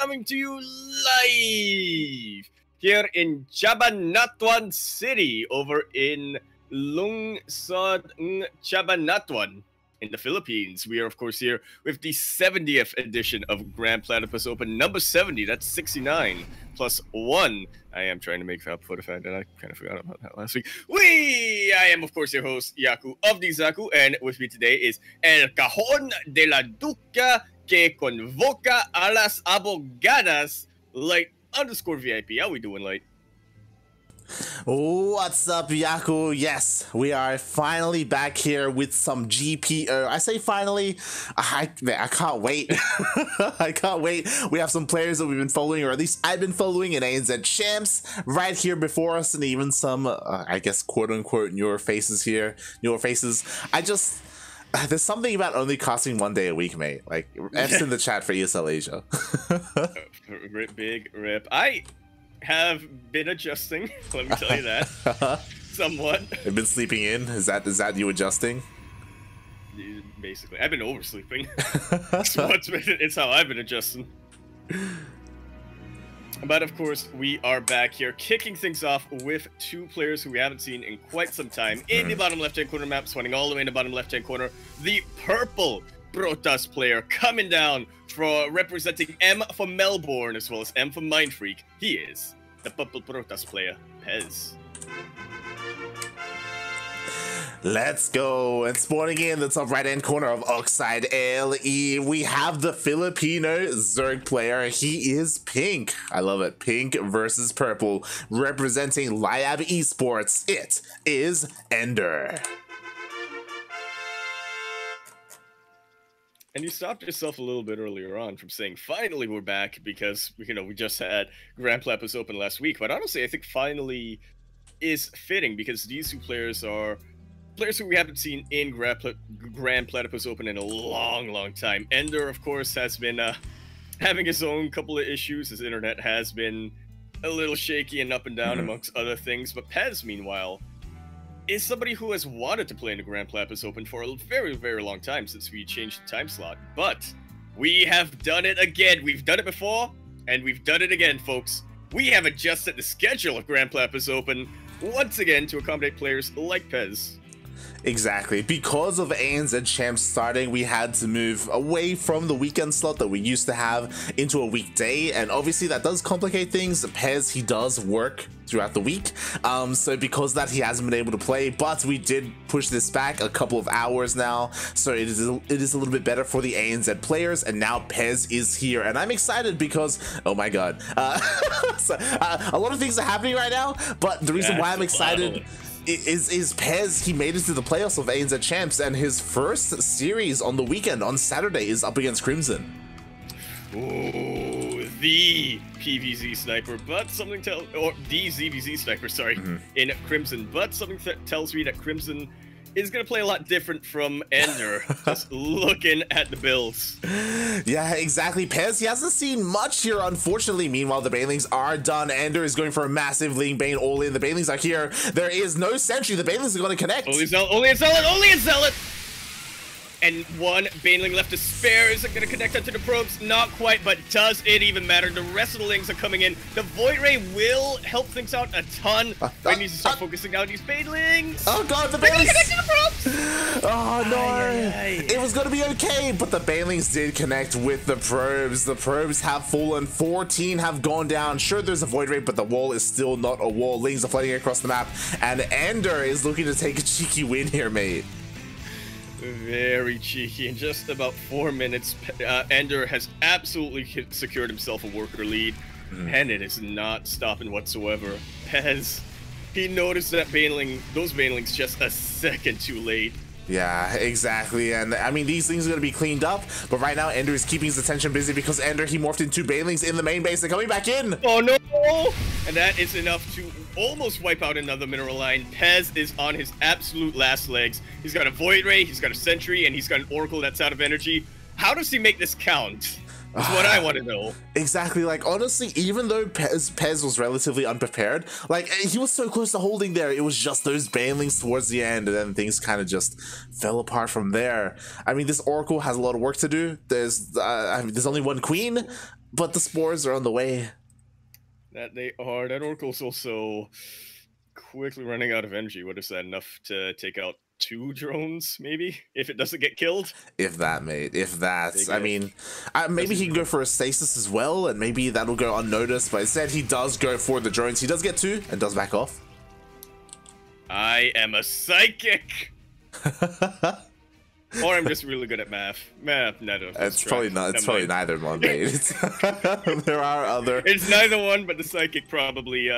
coming to you live here in Cabanatuan City over in Lungsod, Cabanatuan in the Philippines. We are, of course, here with the 70th edition of Grand Platypus Open, number 70. That's 69 plus 1. I am trying to make up for the fact that I kind of forgot about that last week. I am, of course, your host, Yaku of the Zaku, and with me today is El Cajón de la Duca que convoca a las abogadas, Light_VIP. How we doing, Light? What's up, Yaku? Yes, we are finally back here with some GPO. I say finally, I can't wait. I can't wait. We have some players that we've been following, or at least I've been following, in ANZ Champs right here before us, and even some, I guess, quote-unquote, newer faces here. Newer faces. There's something about only casting one day a week, mate. Like, F's in the chat for ESL Asia. Big rip. I have been adjusting, let me tell you that. Somewhat. You've been sleeping in? Is that you adjusting? Basically. I've been oversleeping. It's how I've been adjusting. But of course, we are back here, kicking things off with two players who we haven't seen in quite some time. In the bottom left-hand corner map, swinging all the way in the bottom left-hand corner, the purple Protoss player coming down for representing M for Melbourne as well as M for Mindfreak. He is the purple Protoss player, Pezz. Let's go. And spawning in the top right-hand corner of Oxide LE, we have the Filipino Zerg player. He is pink. I love it. Pink versus purple, representing Liab Esports. It is EnDerr. And you stopped yourself a little bit earlier on from saying, finally we're back, because, we just had Grand Platypus Open last week. But honestly, I think finally is fitting, because these two players are players who we haven't seen in Grand Platypus Open in a long time. EnDerr, of course, has been having his own couple of issues. His internet has been a little shaky and up and down, amongst other things. But Pezz, meanwhile, is somebody who has wanted to play in the Grand Platypus Open for a very long time, since we changed the time slot. But we have done it again. We've done it before, and we've done it again, folks. We have adjusted the schedule of Grand Platypus Open once again to accommodate players like Pezz. Exactly. Because of ANZ Champs starting, we had to move away from the weekend slot that we used to have into a weekday, and obviously that does complicate things. Pezz, he does work throughout the week, so because of that, he hasn't been able to play, but we did push this back a couple of hours now, so it is a little bit better for the ANZ players, and now Pezz is here, and I'm excited because, oh my god, a lot of things are happening right now, but the reason why I'm excited is Pezz, he made it to the playoffs of ANZ Champs, and his first series on the weekend, on Saturday, is up against Crimson. Ooh, the PVZ sniper, but something or the ZvZ sniper, sorry, in Crimson, but something tells me that Crimson is going to play a lot different from EnDerr, just looking at the builds. Yeah, exactly. Pezz, he hasn't seen much here, unfortunately. Meanwhile, the Banelings are done. EnDerr is going for a massive Ling Bane all-in. The Banelings are here. There is no sentry. The Banelings are going to connect. Only a Zealot! And one Baneling left to spare. Is it going to connect onto the probes? Not quite, but does it even matter? The rest of the Lings are coming in. The Void Ray will help things out a ton. I need to start focusing on these Banelings. Oh god, the Banelings! Connect to the probes! Oh no! It was going to be okay, but the Banelings did connect with the probes. The probes have fallen. 14 have gone down. Sure, there's a Void Ray, but the wall is still not a wall. Lings are flooding across the map, and EnDerr is looking to take a cheeky win here, mate. Very cheeky. In just about 4 minutes, EnDerr has absolutely secured himself a worker lead, and it is not stopping whatsoever. Pezz, he noticed that those Banelings just a second too late. Yeah, exactly, and I mean, these things are going to be cleaned up, but right now EnDerr is keeping his attention busy because EnDerr, he morphed in two Banelings in the main base. They're coming back in! Oh no! And that is enough to almost wipe out another mineral line. Pezz is on his absolute last legs. He's got a Void Ray, he's got a Sentry, and he's got an Oracle that's out of energy. How does he make this count? Is what I want to know. Exactly, like, honestly, even though Pezz was relatively unprepared, like, he was so close to holding there, it was just those Banelings towards the end, and then things kind of just fell apart from there. I mean, this Oracle has a lot of work to do. There's only one Queen. But the spores are on the way. That they are. That Oracle's also quickly running out of energy. What is that? Enough to take out 2 drones, maybe? If it doesn't get killed? If that, mate. If that. I mean, maybe he can go for a stasis as well, and maybe that'll go unnoticed, but instead he does go for the drones. He does get 2 and does back off. I am a psychic! Or I'm just really good at math. No, it's probably not. It's probably neither one, mate. There are other. It's neither one, but the psychic probably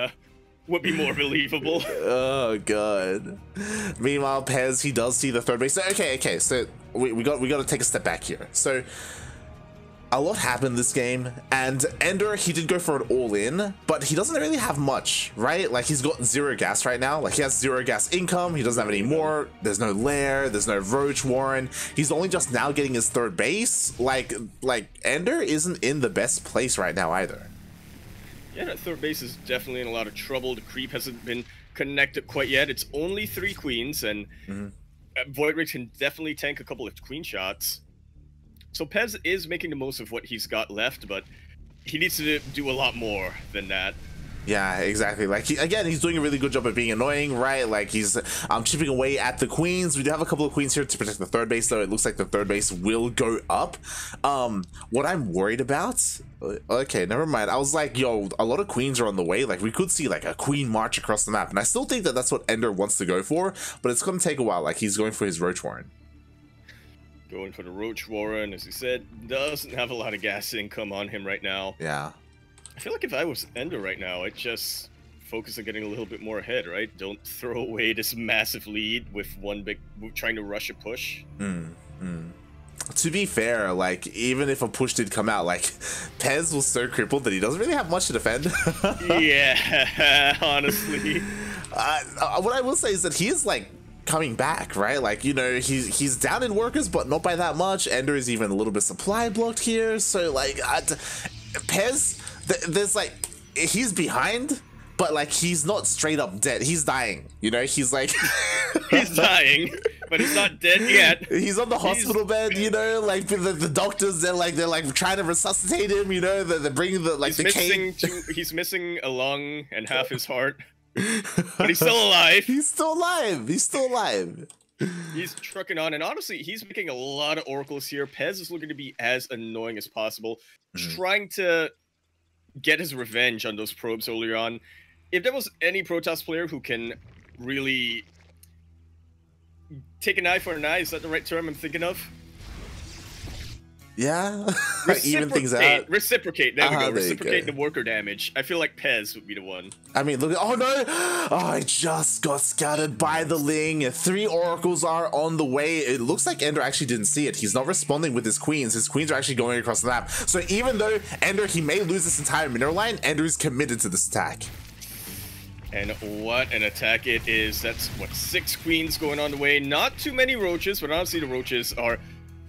would be more believable. Oh god. Meanwhile, Pezz, he does see the third base. So, okay. So we got to take a step back here. So a lot happened this game, and EnDerr, he did go for an all-in, but he doesn't really have much, right? Like, he's got 0 gas right now. Like, he has 0 gas income. He doesn't have any more. There's no lair. There's no roach warren. He's only just now getting his third base. Like EnDerr isn't in the best place right now either. Yeah, that third base is definitely in a lot of trouble. The creep hasn't been connected quite yet. It's only 3 queens, and Voidrig can definitely tank a couple of queen shots. So Pezz is making the most of what he's got left, but he needs to do a lot more than that. Yeah, exactly. Like, he's doing a really good job at being annoying, right? Like, he's chipping away at the queens. We do have a couple of queens here to protect the third base, though. It looks like the third base will go up. What I'm worried about... Okay, never mind. I was like, yo, a lot of queens are on the way. Like, we could see, like, a queen march across the map. And I still think that that's what EnDerr wants to go for, but it's going to take a while. Like, he's going for his Roach Warren. Going for the Roach Warren, as he said, doesn't have a lot of gas income on him right now. Yeah. I feel like if I was EnDerr right now, I'd just focus on getting a little bit more ahead, right? Don't throw away this massive lead with one big... trying to rush a push. To be fair, like, even if a push did come out, like, Pezz was so crippled that he doesn't really have much to defend. Yeah, honestly. What I will say is that he is, like, coming back, right? Like, you know, he's down in workers, but not by that much. EnDerr is even a little bit supply blocked here, so like Pezz, there's like, he's behind, but like he's not straight up dead. He's dying, you know. He's like he's dying, but he's not dead yet. He's on the hospital bed, you know. Like the doctors, they're like trying to resuscitate him, you know. They're bringing the like he's missing a lung and half his heart. But he's still alive. He's still alive. He's still alive. He's trucking on, and honestly, he's making a lot of oracles here. Pezz is looking to be as annoying as possible, trying to get his revenge on those probes earlier on. If there was any Protoss player who can really take an eye for an eye, is that the right term I'm thinking of? Yeah, even things out. Reciprocate. There we go. Reciprocate the worker damage. I feel like Pezz would be the one. I mean, look. Oh no! Oh, I just got scattered by the Ling. 3 oracles are on the way. It looks like EnDerr actually didn't see it. He's not responding with his queens. His queens are actually going across the map. So even though EnDerr, he may lose this entire mineral line, EnDerr is committed to this attack. And what an attack it is. That's what, 6 queens going on the way. Not too many roaches, but honestly, the roaches are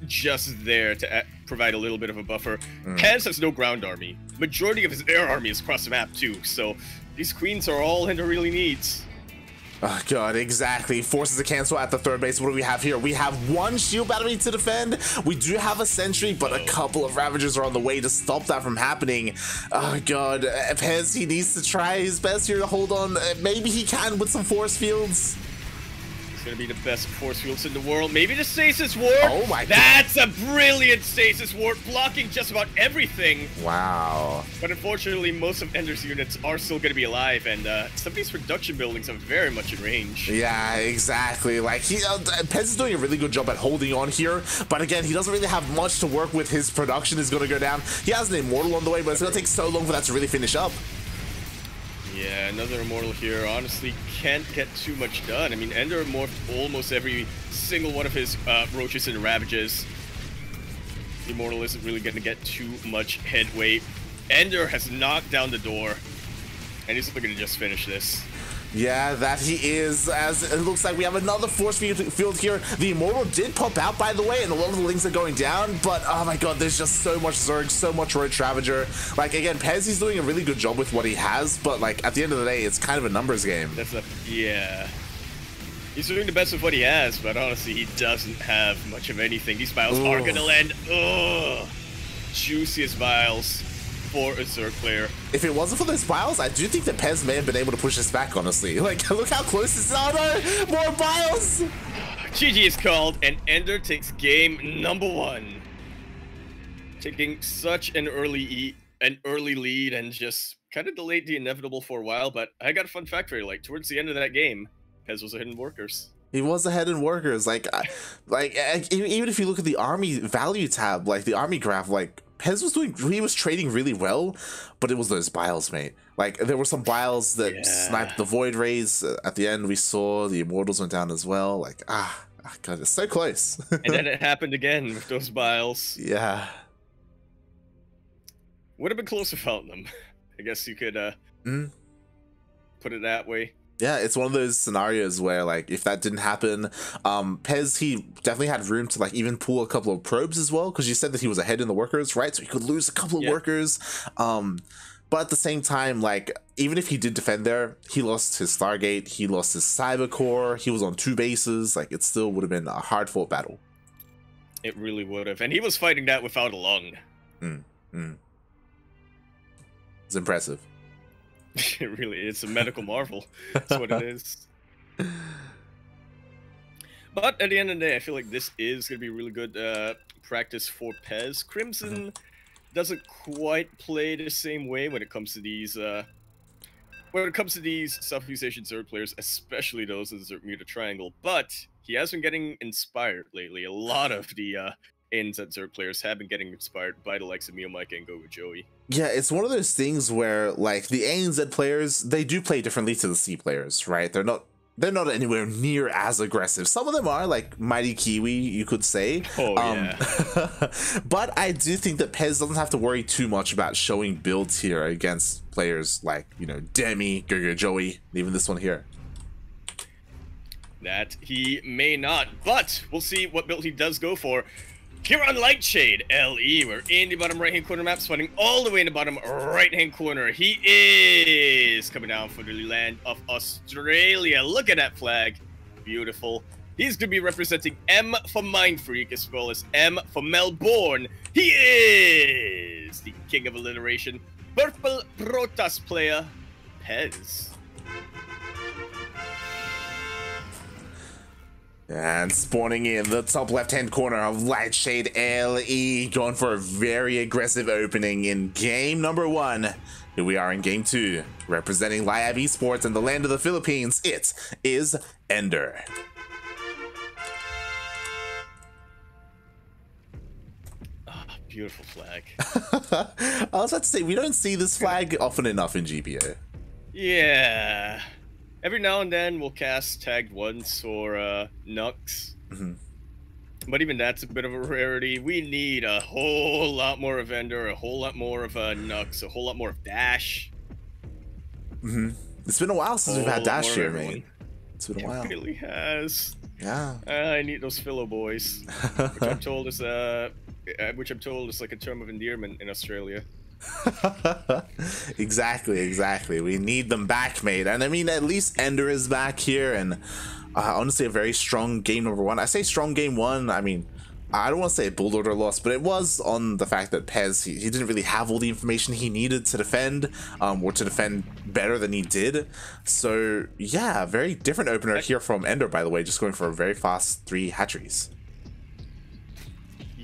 just there to provide a little bit of a buffer. Pezz has no ground army. Majority of his air army is across the map too, so these queens are all EnDerr really needs. Oh god, exactly. Forces to cancel at the third base. What do we have here? We have 1 shield battery to defend. We do have a sentry, but a couple of Ravagers are on the way to stop that from happening. Oh god, Pezz, he needs to try his best here to hold on. Maybe he can with some force fields. Gonna be the best force fields in the world. Maybe the stasis ward. Oh my god. That's a brilliant stasis ward, blocking just about everything. Wow. But unfortunately, most of EnDerr's units are still gonna be alive, and some of these production buildings are very much in range. Yeah, exactly. Like, Pezz is doing a really good job at holding on here, but again, he doesn't really have much to work with. His production is gonna go down. He has an Immortal on the way, but it's gonna take so long for that to really finish up. Yeah, another Immortal here. Honestly, can't get too much done. I mean, EnDerr morphed almost every single one of his roaches and ravages. The Immortal isn't really going to get too much headway. EnDerr has knocked down the door, and he's looking to just finish this. Yeah, that he is, as it looks like we have another force field here. The Immortal did pop out, by the way, and a lot of the Lings are going down, but oh my god, there's just so much Zerg, so much Roach Ravager. Like, again, Pezz, he's doing a really good job with what he has, but like, at the end of the day, it's kind of a numbers game. Yeah. He's doing the best of what he has, but honestly, he doesn't have much of anything. These vials are gonna land. Ugh. Juiciest vials. for a Zerg player. If it wasn't for those biles, I do think that Pezz may have been able to push this back, honestly. Like, look how close this is. Oh no, more biles! GG is called, and EnDerr takes game number 1. Taking such an early lead and just kind of delayed the inevitable for a while, but I got a fun fact for you. Like, towards the end of that game, Pezz was ahead in workers. He was ahead in workers. Like even if you look at the army value tab, like the army graph, like Pezz was trading really well, but it was those biles, mate. Like there were some biles that sniped the void rays at the end. We saw the immortals went down as well. Like God, it's so close. And then it happened again with those biles. Yeah, would have been close without them. I guess you could put it that way. Yeah, it's one of those scenarios where, like, if that didn't happen, Pezz, he definitely had room to, like, even pull a couple of probes as well, because you said that he was ahead in the workers, right? So he could lose a couple of workers. But at the same time, like, even if he did defend there, he lost his Stargate, he lost his Cyber Core, he was on 2 bases. Like, it still would have been a hard-fought battle. It really would have. And he was fighting that without a lung. It's impressive. It really is a medical marvel. That's what it is. But at the end of the day, I feel like this is going to be really good practice for Pezz. Crimson doesn't quite play the same way when it comes to these Southeast Asian Zerg players, especially those in the Zerg Muta Triangle. But he has been getting inspired lately. A lot of the ANZ Zerg players have been getting inspired by the likes of Mio Mike and Gogo Joey. Yeah, it's one of those things where, like, the ANZ players, they do play differently to the C players, right? They're not anywhere near as aggressive. Some of them are, like Mighty Kiwi, you could say. Oh, yeah. But I do think that Pezz doesn't have to worry too much about showing builds here against players like, you know, Demi, Gogo Joey, even this one here. That he may not, but we'll see what build he does go for. Here on Lightshade LE, we're in the bottom right-hand corner map, spawning all the way in the bottom right-hand corner. He is coming down for the land of Australia. Look at that flag. Beautiful. He's going to be representing M for Mindfreak as well as M for Melbourne. He is the king of alliteration, Purple Protoss player, Pezz. And spawning in the top left-hand corner of Lightshade LE, going for a very aggressive opening in game number 1. Here we are in game 2, representing Liab Esports and the land of the Philippines. It is EnDerr. Beautiful flag. I was about to say, we don't see this flag often enough in GPO. Yeah. Every now and then we'll cast tagged once or Nux. But even that's a bit of a rarity. We need a whole lot more of EnDerr, a whole lot more of Nux, a whole lot more of Dash. It's been a while since we've had Dash here, man. It's been a while. It really has. Yeah. I need those Philo boys, which I'm told is like a term of endearment in Australia. Exactly. We need them back, mate. And I mean, at least EnDerr is back here, and honestly, a very strong game number 1. I say strong game 1. I mean, I don't want to say a build order loss, but it was on the fact that Pezz, he didn't really have all the information he needed to defend, or to defend better than he did. So yeah, very different opener here from EnDerr, by the way, just going for a very fast 3 hatcheries.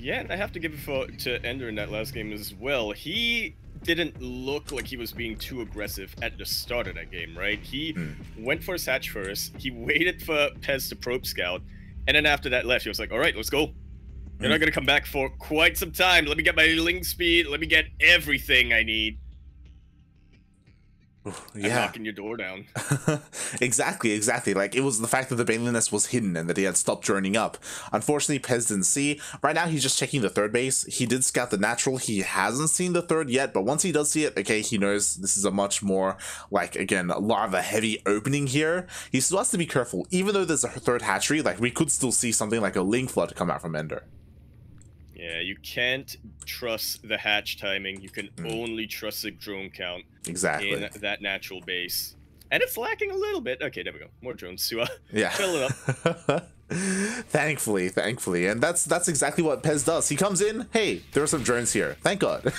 Yeah, and I have to give it to EnDerr in that last game as well. He didn't look like he was being too aggressive at the start of that game, right? He went for his hatch first. He waited for Pezz to probe scout, and then after that left, he was like, all right, let's go. You're not going to come back for quite some time. Let me get my link speed. Let me get everything I need. Yeah. I'm knocking your door down. Exactly. Like, it was the fact that the Baneling Nest was hidden and that he had stopped joining up. Unfortunately, Pezz didn't see. Right now, he's just checking the 3rd base. He did scout the natural. He hasn't seen the 3rd yet, but once he does see it, okay, he knows this is a much more, like, again, larva-heavy opening here. He still has to be careful. Even though there's a 3rd hatchery, like, we could still see something like a Link Flood come out from EnDerr. Yeah, you can't trust the hatch timing. You can only trust the drone count exactly in that natural base. And it's lacking a little bit. Okay, there we go. More drones to Yeah. fill it up. Thankfully. And that's exactly what Pezz does. He comes in, hey, there are some drones here. Thank God.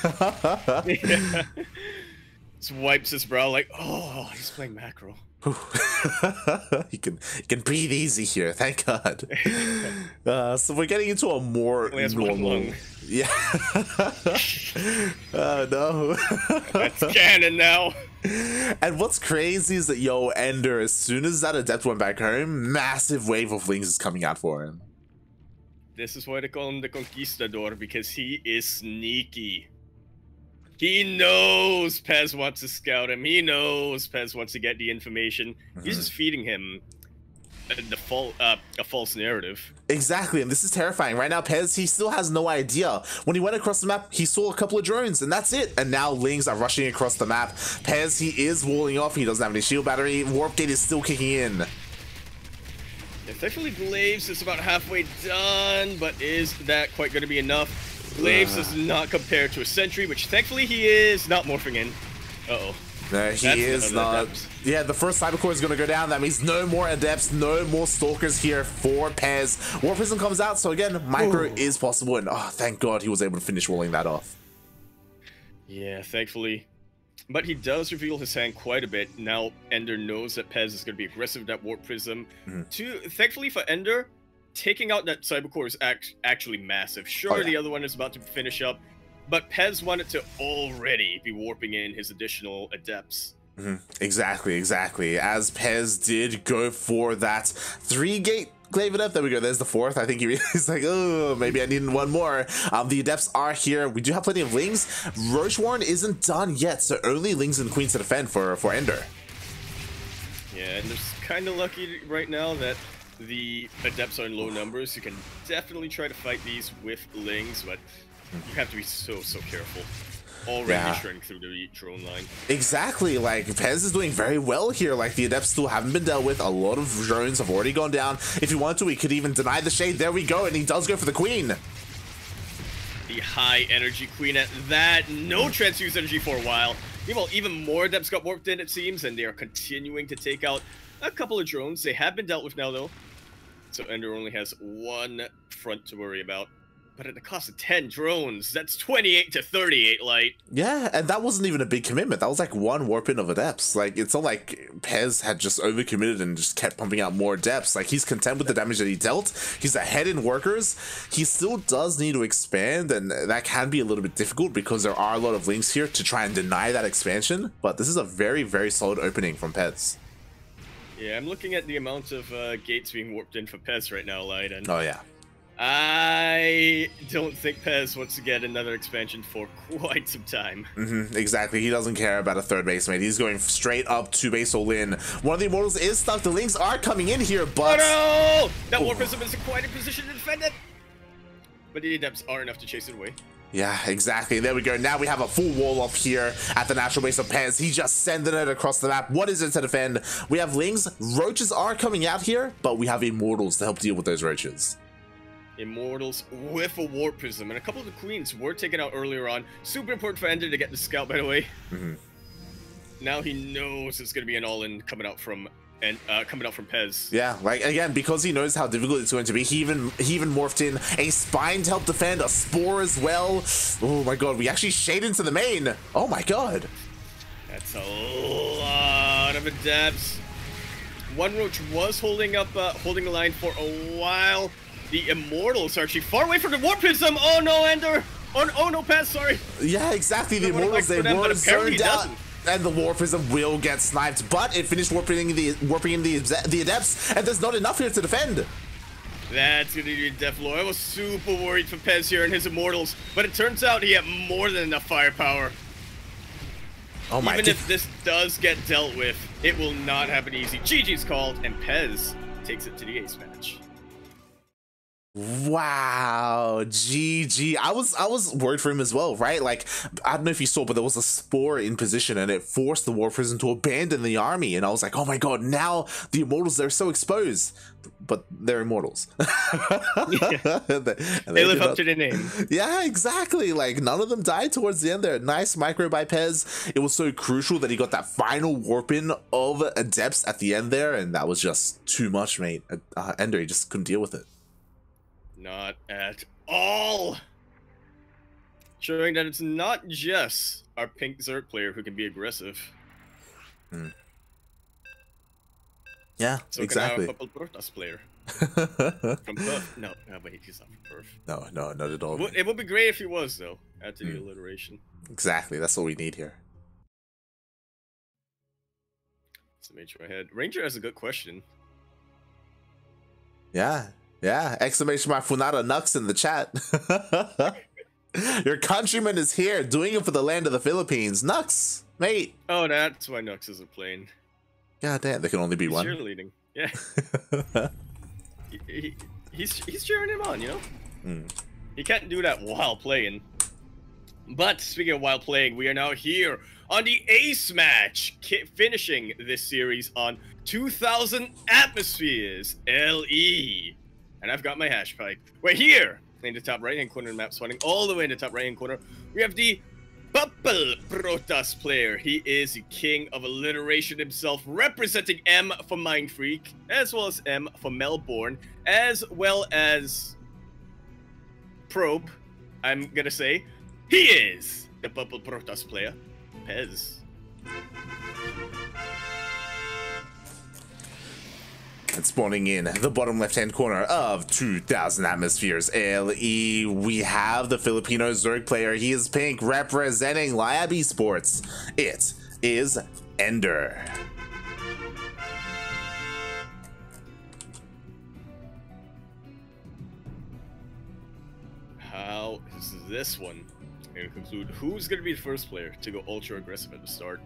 Yeah. Just wipes his brow like, oh, he's playing macro. You can breathe easy here, thank God. So we're getting into a more normal. Yeah. Oh no. That's canon now. And what's crazy is that EnDerr, as soon as that adept went back home, massive wave of lings is coming out for him. This is why they call him the Conquistador, because he is sneaky. He knows Pezz wants to scout him. He knows Pezz wants to get the information. He's just feeding him a false narrative. Exactly, and this is terrifying. Right now, Pezz, he still has no idea. When he went across the map, he saw a couple of drones, and that's it. And now lings are rushing across the map. Pezz, he is walling off. He doesn't have any shield battery. Warp Gate is still kicking in. Yeah, thankfully, Glaives is about halfway done, but is that quite going to be enough? Glaives does not compare to a Sentry, which thankfully he is not morphing in. Uh-oh. No, he is not. Yeah, the first Cyber Core is going to go down. That means no more Adepts, no more Stalkers here for Pezz. War Prism comes out, so again, micro is possible, and oh, thank God he was able to finish rolling that off. Yeah, thankfully. But he does reveal his hand quite a bit. Now, EnDerr knows that Pezz is going to be aggressive with that Warp Prism. Thankfully for EnDerr, taking out that Cyber Core is actually massive. Sure, the other one is about to finish up, but Pezz wanted to already be warping in his additional Adepts. Exactly. As Pezz did go for that 3-gate Glaive Adept. There we go. There's the 4th. I think he's like, oh, maybe I need one more. The Adepts are here. We do have plenty of lings. Roach Warren isn't done yet, so only lings and queens to defend for EnDerr. Yeah, and there's kind of lucky right now that the Adepts are in low numbers. You can definitely try to fight these with lings, but you have to be so careful. Already shredding through the drone line. Exactly, like Pezz is doing very well here. Like the Adepts still haven't been dealt with. A lot of drones have already gone down. If he wanted to, he could even deny the shade. There we go, and he does go for the queen. The high energy queen at that. No transfuse energy for a while. Meanwhile, even more Adepts got warped in, it seems, and they are continuing to take out a couple of drones. They have been dealt with now, though. So EnDerr only has one front to worry about. But at the cost of 10 drones, that's 28 to 38 light. Yeah, and that wasn't even a big commitment. That was like one warp in of Adepts. Like, it's not like Pezz had just overcommitted and just kept pumping out more Adepts. Like, he's content with the damage that he dealt. He's ahead in workers. He still does need to expand, and that can be a little bit difficult because there are a lot of links here to try and deny that expansion. But this is a very, very solid opening from Pezz. Yeah, I'm looking at the amount of gates being warped in for Pezz right now, Light. And oh, yeah. I don't think Pezz wants to get another expansion for quite some time. Exactly. He doesn't care about a third base mate. He's going straight up to base all-in. One of the Immortals is stuck. The Lings are coming in here, but... Oh no! That Warp Prism isn't quite in position to defend it. But the Adepts are enough to chase it away. Yeah, exactly. There we go. Now we have a full wall off here at the natural base of Pezz. He's just sending it across the map. What is it to defend? We have Lings. Roaches are coming out here, but we have Immortals to help deal with those Roaches. Immortals with a Warp Prism, and a couple of the Queens were taken out earlier on. Super important for EnDerr to get the Scout, by the way. Now he knows it's going to be an all-in coming out from Pezz. Yeah, like again, because he knows how difficult it's going to be, he even morphed in a Spine to help defend, a Spore as well. Oh my God, we actually shade into the main. Oh my God. That's a lot of Adepts. One Roach was holding the line for a while. The Immortals are actually far away from the Warp Prism. Oh no, EnDerr. Oh no, Pezz, sorry. Yeah, exactly. The Immortals, they were zoned out. And the Warp Prism will get sniped, but it finished warping in the Adepts, and there's not enough here to defend. That's gonna be a death blow. I was super worried for Pezz here and his Immortals, but it turns out he had more than enough firepower. Oh my! Even if this does get dealt with, it will not happen easy. GG's called, and Pezz takes it to the ace match. Wow, GG. I was worried for him as well, right? Like, I don't know if you saw, but there was a spore in position and it forced the War Prison to abandon the army. And I was like, oh my god, now the Immortals, they're so exposed. But they're Immortals. Yeah. They live up to their name. Yeah, exactly. Like, none of them died towards the end there. Nice micro by Pezz. It was so crucial that he got that final warp in of Adepts at the end there. And that was just too much, mate. EnDerr, he just couldn't deal with it. Not at all. Showing that it's not just our pink Zerg player who can be aggressive. Yeah, so exactly. Can our Purple Protoss player from Perth. No, wait, he's not from Perth. No, not at all. It would be great if he was, though. Add to the alliteration. Exactly, that's what we need here. So made sure I had. Ranger has a good question. Yeah. Exclamation mark Funada Nux in the chat. Your countryman is here, doing it for the land of the Philippines. Nux, mate. Oh, that's why Nux isn't playing. God damn, there can only be He's one. cheerleading. Yeah. he's cheering him on, you know? He can't do that while playing. But speaking of while playing, we are now here on the Ace match, finishing this series on 2,000 atmospheres, LE. And I've got my hash pipe. We're here in the top right-hand corner of the map, spawning all the way in the top right-hand corner. We have the Purple Protoss player. He is the king of alliteration himself, representing M for Mind Freak, as well as M for Melbourne, as well as Probe, I'm gonna say. He is the Purple Protoss player, Pezz. And spawning in the bottom left-hand corner of 2,000 atmospheres LE, we have the Filipino Zerg player. He is pink, representing Liab Esports. It is EnDerr. How is this one going to conclude? Who's going to be the first player to go ultra aggressive at the start?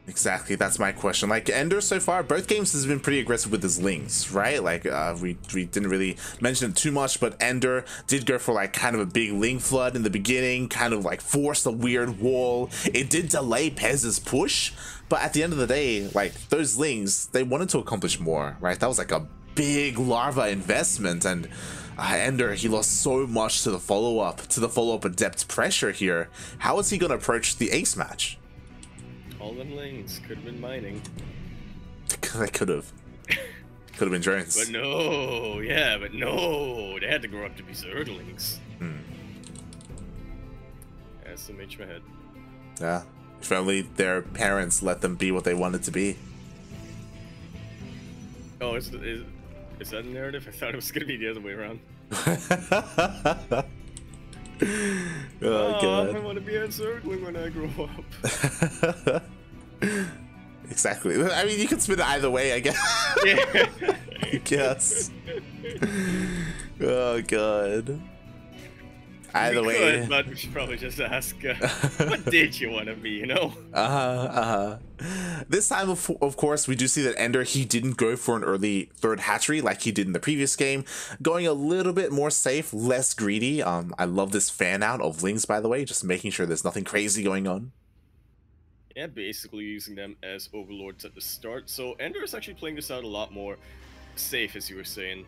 Exactly, that's my question. Like, EnDerr so far, both games has been pretty aggressive with his lings, right? Like, we didn't really mention it too much, but EnDerr did go for like kind of a big ling flood in the beginning, kind of like forced a weird wall. It did delay Pezz's push, but at the end of the day, like, those lings, they wanted to accomplish more, right? That was like a big larva investment, and EnDerr, he lost so much to the follow-up adept pressure here. How is he going to approach the Ace match? All them lings could have been mining. They could have. Could have been drones. But no, yeah, but no. They had to grow up to be Zerglings. Yeah, so made my head. Yeah. If only their parents let them be what they wanted to be. Oh, is that a narrative? I thought it was going to be the other way around. Oh, God. I want to be a Zergling when I grow up. Exactly. I mean, you can spin it either way, I guess. Yeah. I guess. Oh, God. Either way. But we should probably just ask, what did you want to be, you know? This time, of course, we do see that EnDerr, he didn't go for an early third hatchery like he did in the previous game. Going a little bit more safe, less greedy. I love this fan out of lings, by the way, just making sure there's nothing crazy going on. Yeah, basically using them as overlords at the start. So EnDerr is actually playing this out a lot more safe, as you were saying.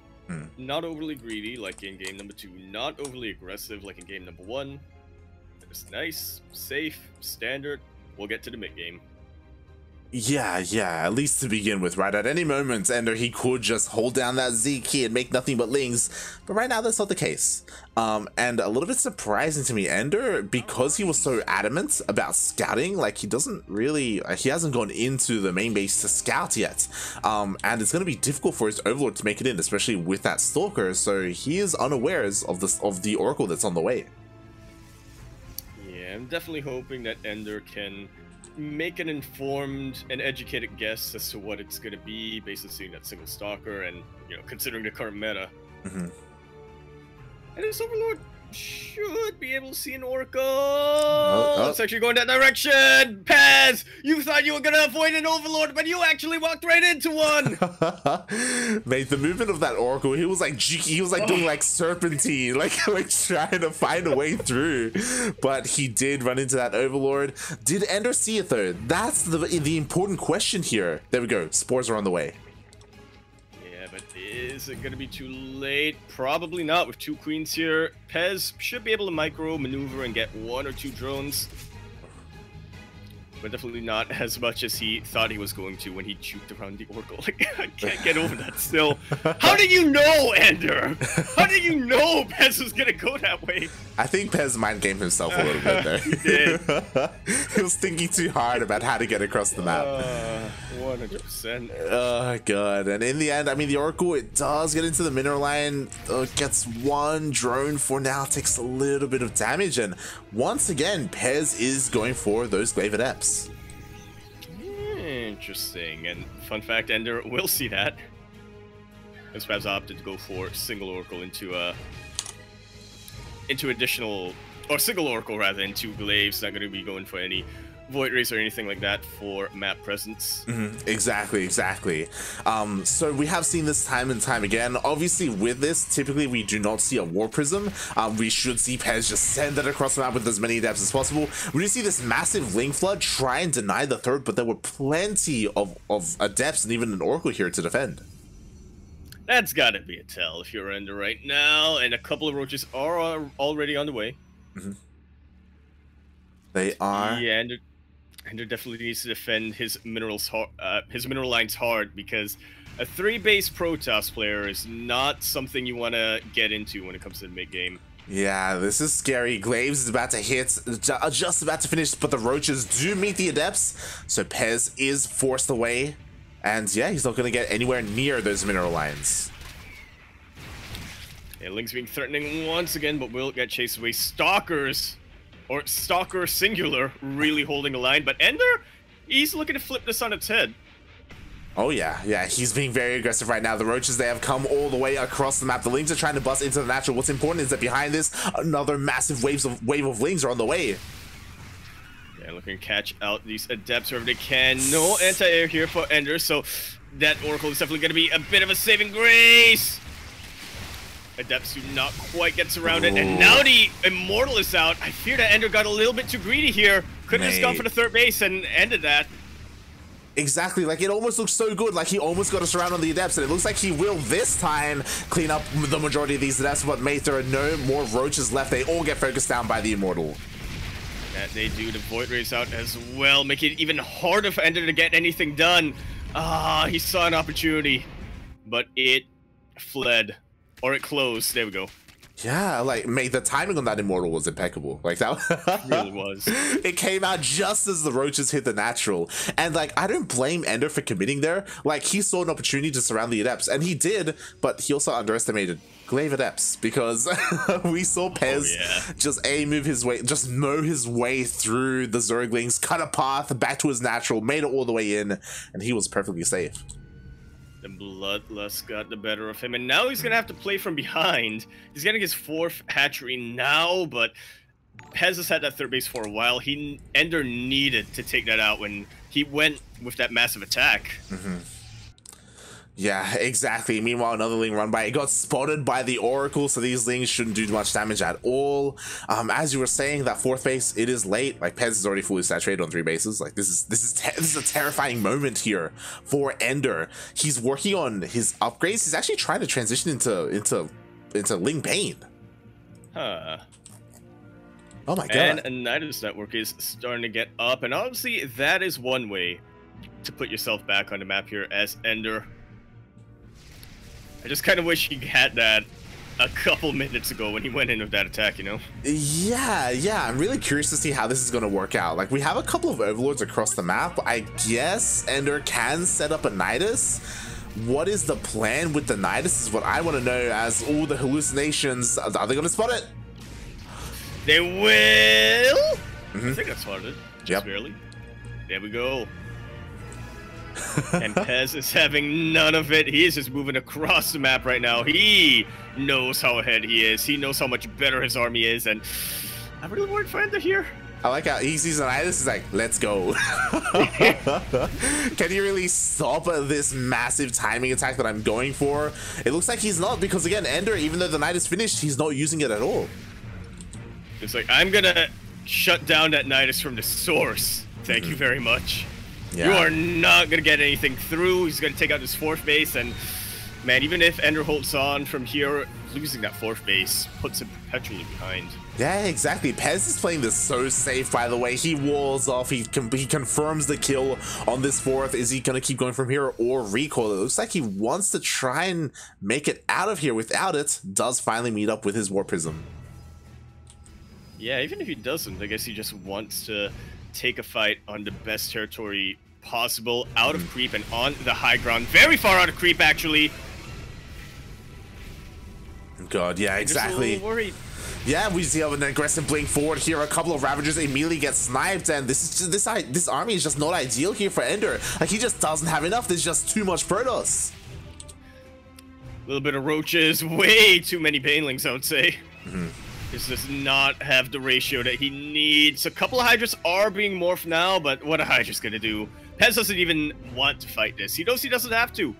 Not overly greedy like in game number 2, not overly aggressive like in game number 1. It's nice, safe, standard. We'll get to the mid game. Yeah, at least to begin with, right? At any moment, EnDerr, he could just hold down that Z key and make nothing but lings, but right now that's not the case. And a little bit surprising to me, EnDerr, because he was so adamant about scouting, like he doesn't really, he hasn't gone into the main base to scout yet. And it's going to be difficult for his Overlord to make it in, especially with that Stalker, so he is unawares of the Oracle that's on the way. Yeah, I'm definitely hoping that EnDerr can make an informed and educated guess as to what it's going to be based on seeing that single Stalker and, you know, considering the current meta. And his Overlord should be able to see an Oracle. It's actually going that direction. Pezz, you thought you were gonna avoid an Overlord, but you actually walked right into one. Mate, the movement of that Oracle, he was like doing like serpentine, like trying to find a way through. But he did run into that Overlord. Did EnDerr see it though? That's the important question here. There we go. Spores are on the way. But is it going to be too late? Probably not. With 2 queens here, Pezz should be able to micro maneuver and get 1 or 2 drones. But definitely not as much as he thought he was going to when he juked around the Oracle. Like, I can't get over that still. How did you know, EnDerr? How did you know Pezz was going to go that way? I think Pezz mind gamed himself a little bit there. He did. He was thinking too hard about how to get across the map. 100%. Oh god. And in the end, I mean, the Oracle, it does get into the mineral line, gets 1 drone for now, takes a little bit of damage, and once again Pezz is going for those Glaive Adepts. Interesting. And fun fact, EnDerr will see that, as Pezz opted to go for single Oracle into additional, or single Oracle rather, into Glaives. Not going to be going for any Void Race or anything like that for map presence. Exactly. So we have seen this time and time again. Obviously with this, typically we do not see a War Prism. We should see Pezz just send it across the map with as many adepts as possible. We do see this massive Link Flood try and deny the third, but there were plenty of adepts and even an Oracle here to defend. That's gotta be a tell if you're EnDerr right now, and a couple of roaches are already on the way. They are. Yeah, EnDerr definitely needs to defend his mineral lines hard, because a 3-base Protoss player is not something you want to get into when it comes to the mid game. Yeah, this is scary. Glaives is about to hit, just about to finish, but the roaches do meet the adepts, so Pezz is forced away, and yeah, he's not going to get anywhere near those mineral lines. Yeah, Link's being threatening once again, but will get chased away. Stalkers, or Stalker singular, really holding the line, but EnDerr, he's looking to flip this on its head. Oh yeah, he's being very aggressive right now. The roaches, they have come all the way across the map. The Lings are trying to bust into the natural. What's important is that behind this, another massive wave of Lings are on the way. Yeah, looking to catch out these adepts wherever they can. No anti-air here for EnDerr, so that Oracle is definitely going to be a bit of a saving grace. Adepts do not quite get surrounded, and now the Immortal is out. I fear that EnDerr got a little bit too greedy here. Could have just gone for the third base and ended that. Exactly, like it almost looks so good, like he almost got us around on the adepts, and it looks like he will this time clean up the majority of these adepts, but mate, there are no more roaches left. They all get focused down by the Immortal. That they do. The Void Race out as well, making it even harder for EnDerr to get anything done. He saw an opportunity, but it fled. Or it closed. There we go. Yeah, like, mate, the timing on that Immortal was impeccable. Like, that really was. It came out just as the roaches hit the natural. And, like, I don't blame EnDerr for committing there. Like, he saw an opportunity to surround the adepts, and he did, but he also underestimated Glaive Adepts, because we saw Pezz just just mow his way through the Zerglings, cut a path back to his natural, made it all the way in, and he was perfectly safe. The Bloodlust got the better of him, and now he's gonna have to play from behind. He's getting his 4th hatchery now, but Pezz has had that third base for a while. EnDerr needed to take that out when he went with that massive attack. Yeah, exactly. Meanwhile, another Ling run by. It got spotted by the Oracle, so these Lings shouldn't do much damage at all. As you were saying, that 4th base, it is late. Like, Pezz is already fully saturated on 3 bases. Like, this is a terrifying moment here for EnDerr. He's working on his upgrades. He's actually trying to transition into Ling Bane. Huh. Oh my god. And a Nidus network is starting to get up, and obviously that is one way to put yourself back on the map here as EnDerr. I just kind of wish he had that a couple minutes ago when he went in with that attack, you know? Yeah, I'm really curious to see how this is going to work out. Like, we have a couple of Overlords across the map. I guess EnDerr can set up a Nidus. What is the plan with the Nidus is what I want to know, as all the hallucinations, are they going to spot it? They will! I think I spotted it. Just barely. There we go. And Pezz is having none of it. He is just moving across the map right now. He knows how ahead he is. He knows how much better his army is, and I'm really worried for EnDerr here. I like how he sees an Itis is like, let's go. Can he really stop this massive timing attack that I'm going for? It looks like he's not, because again, EnDerr, even though the knight is finished, he's not using it at all. It's like, I'm gonna shut down that Nidus from the source. Thank you very much. Yeah. You are not gonna get anything through. He's gonna take out his 4th base, and man, even if EnDerr holds on from here, losing that 4th base puts him perpetually behind. Yeah, exactly. Pezz is playing this so safe, by the way. He walls off, he confirms the kill on this 4th. Is he gonna keep going from here or recoil? It looks like he wants to try and make it out of here without it. Does finally meet up with his War Prism. Yeah, even if he doesn't, I guess he just wants to take a fight on the best territory possible, out of creep and on the high ground. Very far out of creep, actually. God, yeah, exactly. Just a little worried. Yeah, we see an aggressive blink forward here. A couple of Ravagers immediately get sniped, and this is just, this army is just not ideal here for EnDerr. Like, he just doesn't have enough. There's just too much Protoss. A little bit of roaches, way too many banelings, I would say. This does not have the ratio that he needs. A couple of Hydras are being morphed now, but what are Hydras gonna do? Pezz doesn't even want to fight this. He knows he doesn't have to.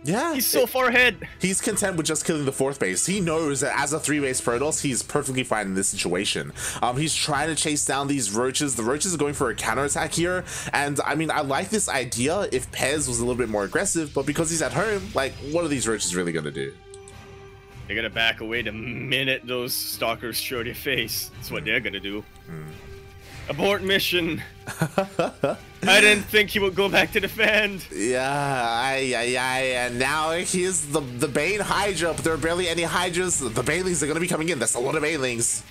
Yeah, he's so far ahead. He's content with just killing the 4th base. He knows that as a 3-base Protoss, he's perfectly fine in this situation. He's trying to chase down these roaches. The roaches are going for a counterattack here, and I mean, I like this idea if Pezz was a little bit more aggressive, but because he's at home, like, what are these roaches really gonna do? They're gonna back away the minute those stalkers show their face. That's what they're gonna do. Abort mission. I didn't think he would go back to defend. Yeah, and now here's the Bane Hydra, but there are barely any Hydras. The Banelings are gonna be coming in. That's a lot of Banelings.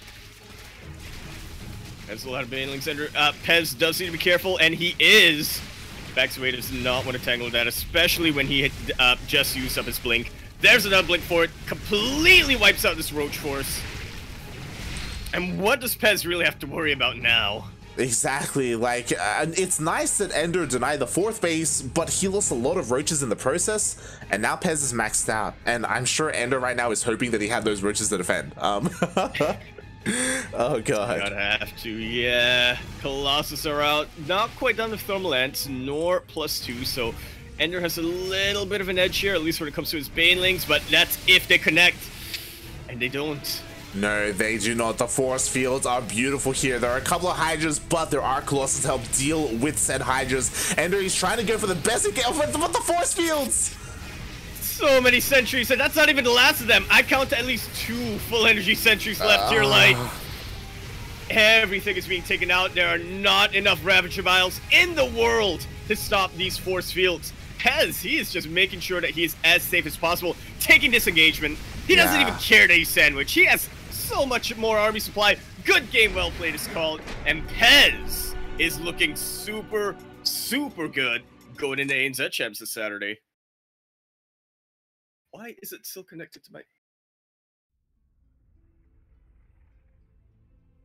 That's a lot of Banelings. Pezz does need to be careful, and he is. Backs away, does not want to tangle with that, especially when he just used up his blink. There's another blink for it. Completely wipes out this roach force. And what does Pezz really have to worry about now? Exactly, like, it's nice that EnDerr denied the 4th base, but he lost a lot of roaches in the process, and now Pezz is maxed out. And I'm sure EnDerr right now is hoping that he had those roaches to defend. Oh god. Gotta have to, yeah. Colossus are out. Not quite done with Thermal Ants, nor +2, so EnDerr has a little bit of an edge here, at least when it comes to his Banelings, but that's if they connect. And they don't. No, they do not. The force fields are beautiful here. There are a couple of Hydras, but there are Colossus to help deal with said Hydras. EnDerr is trying to go for the best he can with the force fields. So many sentries, and that's not even the last of them. I count at least 2 full energy sentries left here, like. Everything is being taken out. There are not enough Ravager Vials in the world to stop these force fields. Pezz, he is just making sure that he is as safe as possible, taking disengagement. He doesn't even care that he's sandwiched. He has so much more army supply. Good game, well played is called. And Pezz is looking super, super good going into ANZ Champs this Saturday. Why is it still connected to my...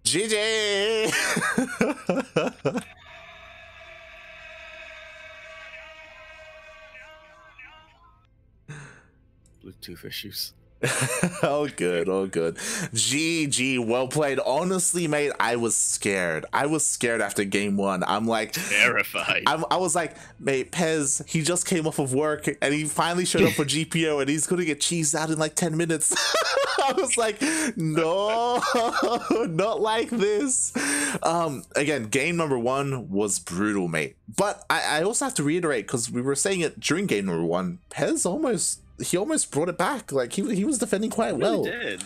GG! Bluetooth issues. Oh good, oh good. GG, well played. Honestly, mate, I was scared. I was scared after game 1. I'm like terrified. I was like, mate, Pezz, he just came off of work and he finally showed up for GPO and he's gonna get cheesed out in like 10 minutes. I was like, no, not like this. Again, game number 1 was brutal, mate. But I also have to reiterate, because we were saying it during game number 1, Pezz almost brought it back. Like he was defending quite well. Did.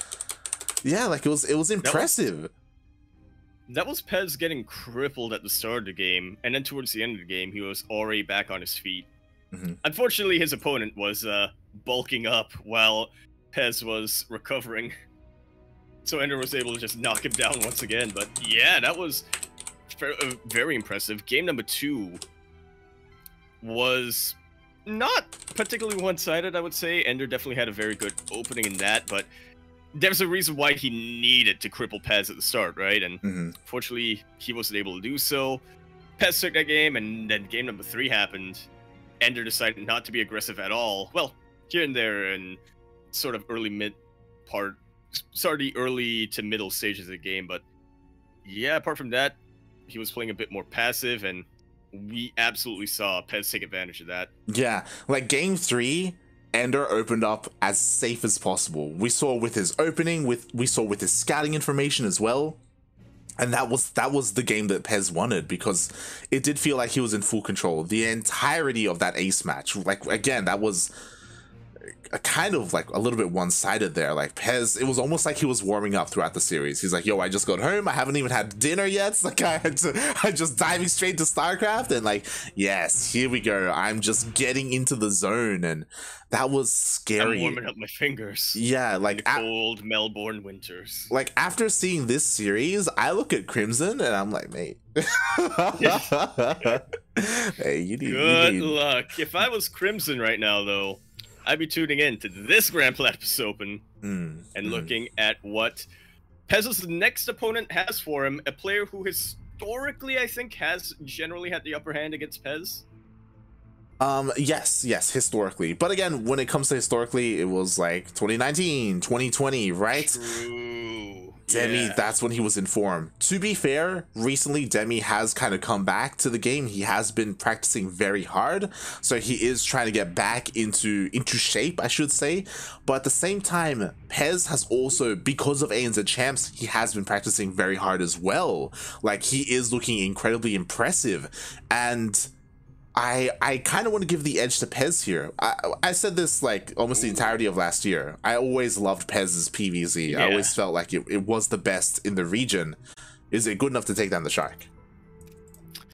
Yeah, like it was impressive. That was Pezz getting crippled at the start of the game, and then towards the end of the game, he was already back on his feet. Unfortunately, his opponent was bulking up while Pezz was recovering. So EnDerr was able to just knock him down once again. But yeah, that was very impressive. Game number 2 was not particularly one-sided, I would say. EnDerr definitely had a very good opening in that, but there's a reason why he needed to cripple Pezz at the start, right? And fortunately, he wasn't able to do so. Pezz took that game, and then game number 3 happened. EnDerr decided not to be aggressive at all. Well, here and there in sort of early to middle stages of the game, but yeah, apart from that, he was playing a bit more passive, and we absolutely saw Pezz take advantage of that. Yeah, like game 3, EnDerr opened up as safe as possible. We saw with his opening, we saw with his scouting information as well. And that was the game that Pezz wanted, because it did feel like he was in full control the entirety of that ace match. Like, again, that was a kind of like a little bit one-sided there. Like Pezz, it was almost like he was warming up throughout the series. He's like, yo, I just got home, I haven't even had dinner yet. It's like I'm just diving straight to StarCraft, and like, yes, here we go. I'm just getting into the zone, and that was scary. I'm warming up my fingers. Yeah, like cold Melbourne winters. Like after seeing this series, I look at Crimson and I'm like, mate. Hey, you need good luck. If I was Crimson right now, though, I'd be tuning in to this Grand Platypus Open and looking at what Pezz's next opponent has for him. A player who historically, I think, has generally had the upper hand against Pezz. Yes, historically. But again, when it comes to historically, it was like 2019, 2020, right? True. Demi, yeah. That's when he was in form. To be fair, recently Demi has kind of come back to the game. He has been practicing very hard, so he is trying to get back into shape, I should say. But at the same time, Pezz has also, because of ANZ Champs, he has been practicing very hard as well. Like, he is looking incredibly impressive, and I kind of want to give the edge to Pezz here. I said this like almost the entirety of last year. I always loved Pezz's PVZ. Yeah. I always felt like it was the best in the region. Is it good enough to take down the Shark?